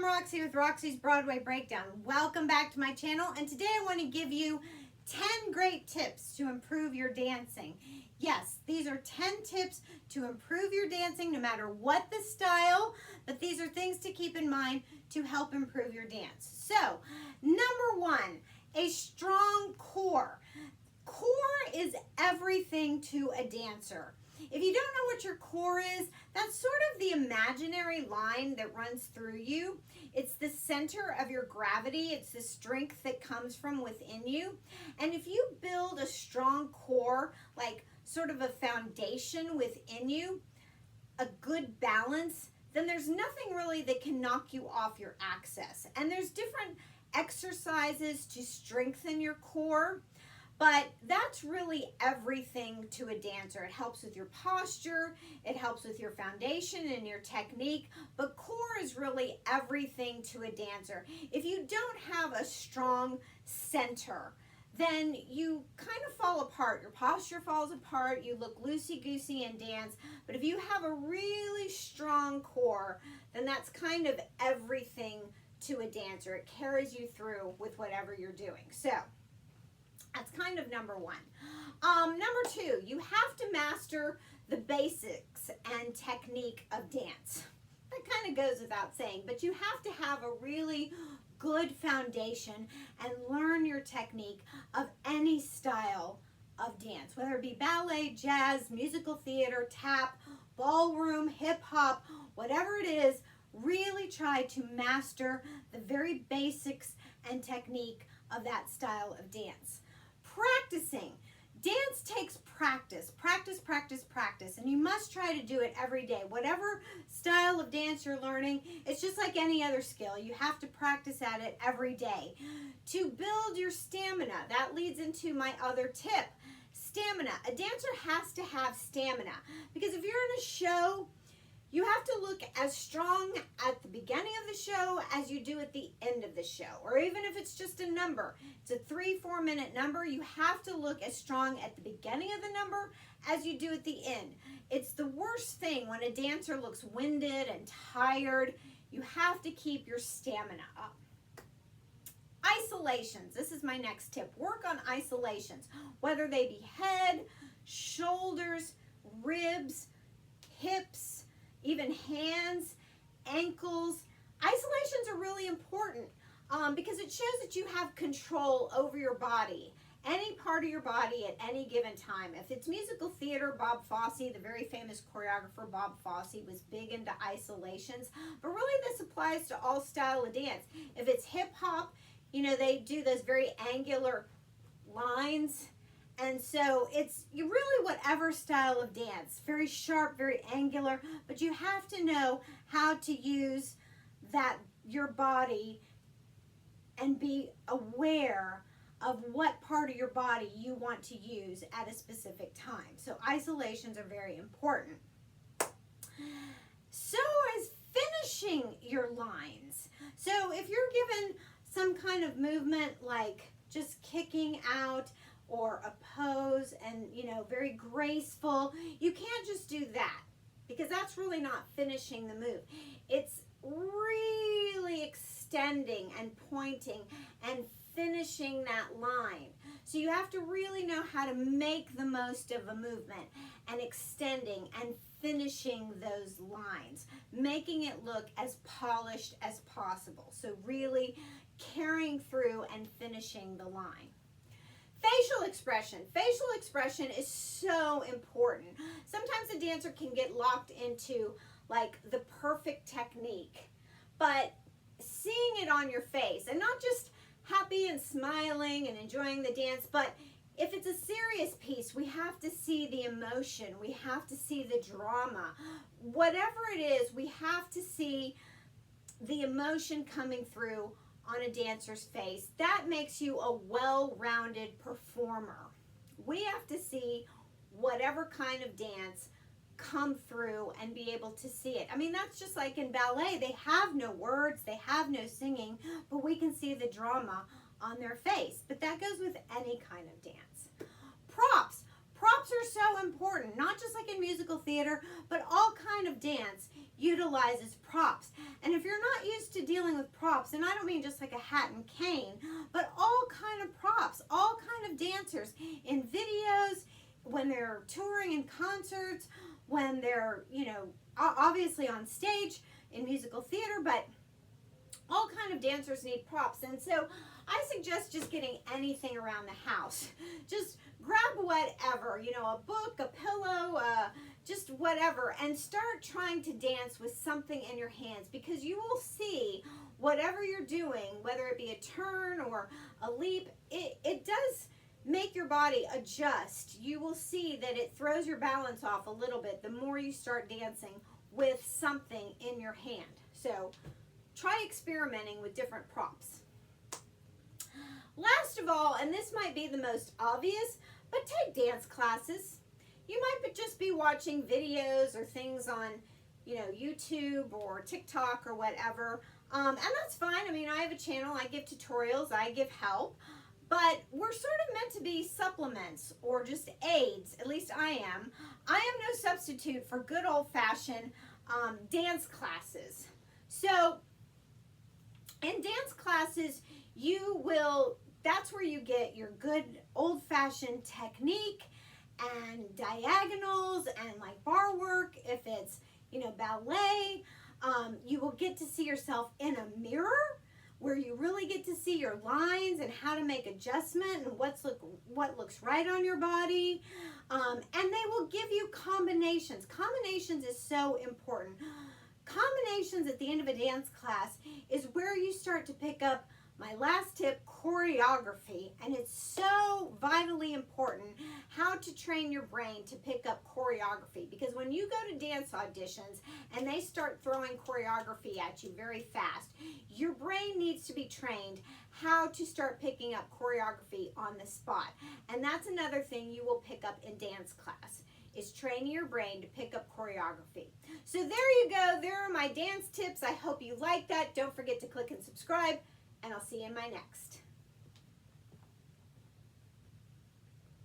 I'm Roxie with Roxie's Broadway Breakdown. Welcome back to my channel, and today I want to give you 10 great tips to improve your dancing. Yes, these are 10 tips to improve your dancing no matter what the style, but these are things to keep in mind to help improve your dance. So, number one, a strong core. Core is everything to a dancer. If you don't know what your core is, that's sort of the imaginary line that runs through you. It's the center of your gravity. It's the strength that comes from within you. And if you build a strong core, like sort of a foundation within you, a good balance, then there's nothing really that can knock you off your axis. And there's different exercises to strengthen your core. But that's really everything to a dancer. It helps with your posture, it helps with your foundation and your technique, but core is really everything to a dancer. If you don't have a strong center, then you kind of fall apart. Your posture falls apart, you look loosey-goosey in dance, but if you have a really strong core, then that's kind of everything to a dancer. It carries you through with whatever you're doing. So, that's kind of number one. Number two, you have to master the basics and technique of dance. That kind of goes without saying, but you have to have a really good foundation and learn your technique of any style of dance, whether it be ballet, jazz, musical theater, tap, ballroom, hip hop, whatever it is. Really try to master the very basics and technique of that style of dance. Practicing. Dance takes practice, practice, and you must try to do it every day. Whatever style of dance you're learning, it's just like any other skill. You have to practice at it every day. To build your stamina, that leads into my other tip. Stamina. A dancer has to have stamina because if you're in a show, you have to look as strong at the beginning of the show as you do at the end of the show. Or even if it's just a number, it's a 3-4 minute number, you have to look as strong at the beginning of the number as you do at the end. It's the worst thing when a dancer looks winded and tired. You have to keep your stamina up. Isolations. This is my next tip. Work on isolations, whether they be head, shoulders, ribs, hips, even hands, ankles. Isolations are really important because it shows that you have control over your body, any part of your body at any given time. If it's musical theater, Bob Fosse, the very famous choreographer Bob Fosse, was big into isolations, but really this applies to all style of dance. If it's hip hop, you know, they do those very angular lines. And so it's really whatever style of dance, very sharp, very angular, but you have to know how to use your body and be aware of what part of your body you want to use at a specific time. So isolations are very important. So is finishing your lines. So if you're given some kind of movement like just kicking out, or a pose and, you know, very graceful, you can't just do that because that's really not finishing the move. It's really extending and pointing and finishing that line. So you have to really know how to make the most of a movement and extending and finishing those lines, making it look as polished as possible. So really carrying through and finishing the line. Facial expression. Facial expression is so important. Sometimes a dancer can get locked into like the perfect technique, but seeing it on your face and not just happy and smiling and enjoying the dance, but if it's a serious piece, we have to see the emotion. We have to see the drama. Whatever it is, we have to see the emotion coming through on a dancer's face. That makes you a well-rounded performer. We have to see whatever kind of dance come through and be able to see it. I mean, that's just like in ballet. They have no words, they have no singing, but we can see the drama on their face. But that goes with any kind of dance. Props. Props are so important, not just like in musical theater, but all kind of dance utilizes props. And if you're not used to dealing with props, and I don't mean just like a hat and cane, but all kind of props, all kind of dancers in videos, when they're touring in concerts, when they're, you know, obviously on stage in musical theater, but all kind of dancers need props. And so I suggest just getting anything around the house. Just grab whatever, you know, a book, a pillow, just whatever, and start trying to dance with something in your hands, because you will see whatever you're doing, whether it be a turn or a leap, it does make your body adjust. You will see that it throws your balance off a little bit the more you start dancing with something in your hand. So try experimenting with different props. Last of all, and this might be the most obvious, but take dance classes. You might just be watching videos or things on, you know, YouTube or TikTok or whatever, and that's fine. I mean, I have a channel, I give tutorials, I give help, but we're sort of meant to be supplements or just aids. At least I am. I am no substitute for good old-fashioned dance classes. So in dance classes, that's where you get your good old-fashioned technique and diagonals and like bar work. If it's, you know, ballet, you will get to see yourself in a mirror where you really get to see your lines and how to make adjustment and what looks right on your body. And they will give you combinations. Combinations is so important. Combinations at the end of a dance class is where you start to pick up my last tip, choreography. And it's so vitally important how to train your brain to pick up choreography. Because when you go to dance auditions and they start throwing choreography at you very fast, your brain needs to be trained how to start picking up choreography on the spot. And that's another thing you will pick up in dance class, is training your brain to pick up choreography. So there you go. There are my dance tips. I hope you like that. Don't forget to click and subscribe, and I'll see you in my next.